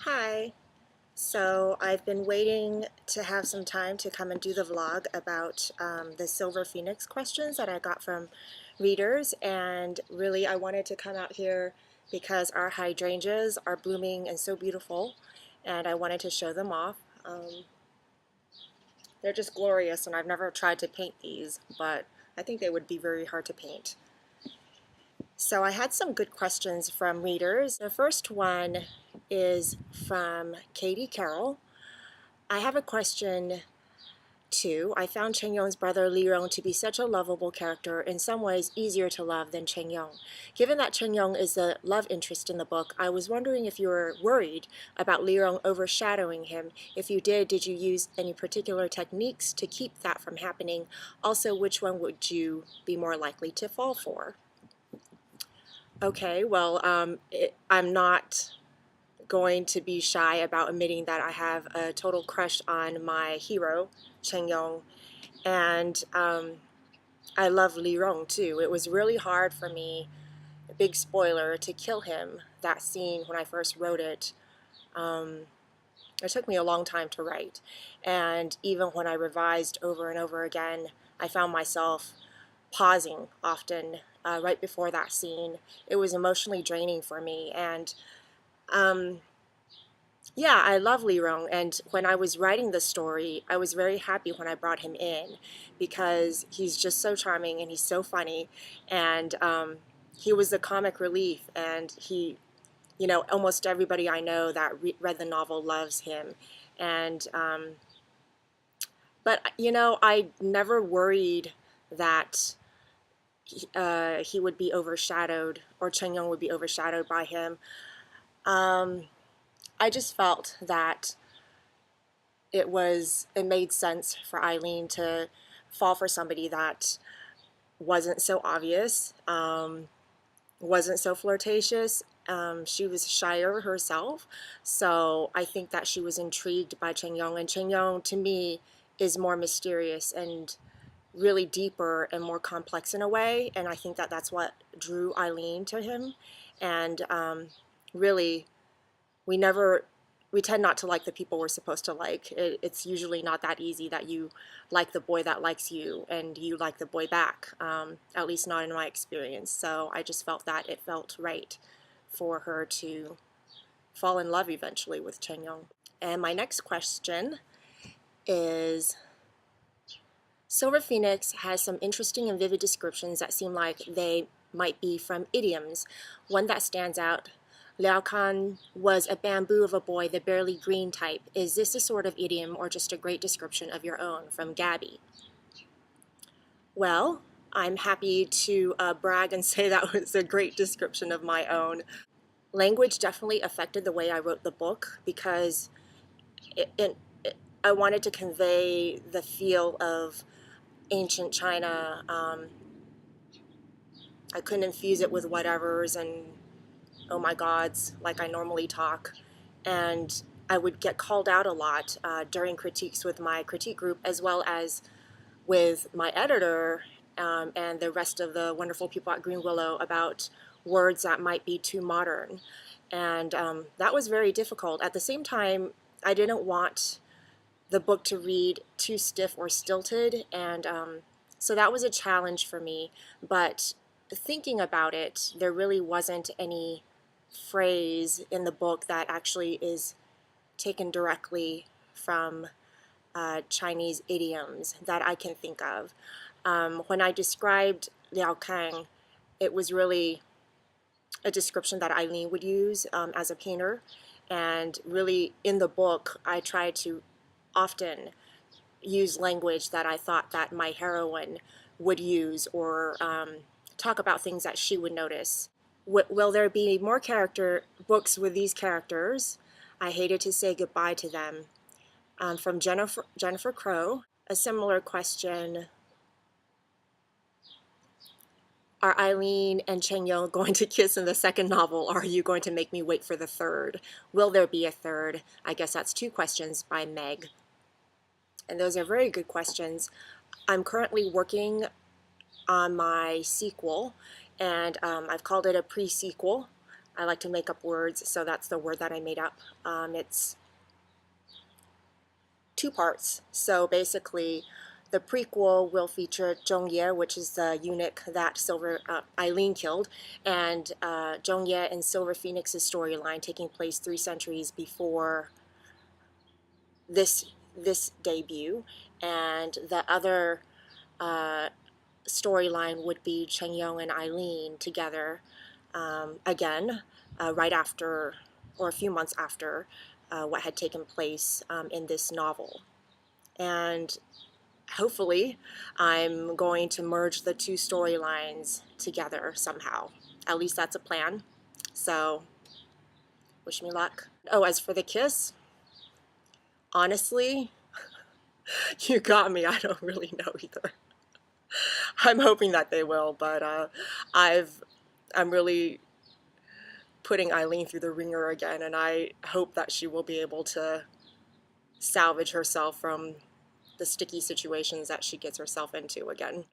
Hi. So I've been waiting to have some time to come and do the vlog about the Silver Phoenix questions that I got from readers, and really I wanted to come out here because our hydrangeas are blooming and so beautiful, and I wanted to show them off. They're just glorious, and I've never tried to paint these, but I think they would be very hard to paint. So I had some good questions from readers. The first one is from Katie Carroll. I have a question too. I found Chen Yong's brother Li Rong to be such a lovable character, in some ways easier to love than Chen Yong. Given that Chen Yong is the love interest in the book, I was wondering if you were worried about Li Rong overshadowing him. If you did you use any particular techniques to keep that from happening? Also, which one would you be more likely to fall for? Okay, well, I'm not going to be shy about admitting that I have a total crush on my hero, Chen Yong, and I love Li Rong too. It was really hard for me, a big spoiler, to kill him, that scene when I first wrote it. It took me a long time to write, and even when I revised over and over again, I found myself pausing often right before that scene. It was emotionally draining for me, and um, yeah, I love Li Rong, and when I was writing the story, I was very happy when I brought him in because he's just so charming and he's so funny, and he was the comic relief, and almost everybody I know that read the novel loves him, and but I never worried that he would be overshadowed, or Chen Yong would be overshadowed by him. I just felt that it made sense for Eileen to fall for somebody that wasn't so obvious, wasn't so flirtatious. She was shyer herself, so I think that she was intrigued by Chen Yong, and Chen Yong to me is more mysterious and really deeper and more complex in a way, and I think that that's what drew Eileen to him. And really, we never we tend not to like the people we're supposed to like. It's usually not that easy that you like the boy that likes you and you like the boy back, at least not in my experience. So I just felt that it felt right for her to fall in love eventually with Chen Yong. And my next question is, Silver Phoenix has some interesting and vivid descriptions that seem like they might be from idioms. One that stands out: Liao Kan was a bamboo of a boy, the barely green type. Is this a sort of idiom or just a great description of your own? From Gabby. Well, I'm happy to brag and say that was a great description of my own. Language definitely affected the way I wrote the book because I wanted to convey the feel of ancient China. I couldn't infuse it with whatevers and oh my gods like I normally talk. And I would get called out a lot during critiques with my critique group, as well as with my editor and the rest of the wonderful people at Green Willow, about words that might be too modern. And that was very difficult. At the same time, I didn't want the book to read too stiff or stilted, and so that was a challenge for me. But thinking about it, there really wasn't any phrase in the book that actually is taken directly from Chinese idioms that I can think of. When I described Liao Kang, it was really a description that Eileen would use as a painter. And really, in the book, I tried to often use language that I thought that my heroine would use, or talk about things that she would notice. Will there be more character books with these characters? I hated to say goodbye to them. From Jennifer Crow, a similar question: are Eileen and Chen Yong going to kiss in the second novel, or are you going to make me wait for the third? Will there be a third? I guess that's two questions, by Meg. And those are very good questions. I'm currently working on my sequel, and I've called it a pre-sequel. I like to make up words, so that's the word that I made up. It's 2 parts. So basically, the prequel will feature Zhongye, which is the eunuch that Eileen killed, and Zhongye and Silver Phoenix's storyline taking place 3 centuries before this debut, and the other storyline would be Cheng Yong and Eileen together again, right after, or a few months after, what had taken place in this novel. And hopefully, I'm going to merge the 2 storylines together somehow. At least that's a plan. So, wish me luck. Oh, as for the kiss, honestly, you got me. I don't really know either. I'm hoping that they will, but I'm really putting Eileen through the ringer again, and I hope that she will be able to salvage herself from the sticky situations that she gets herself into again.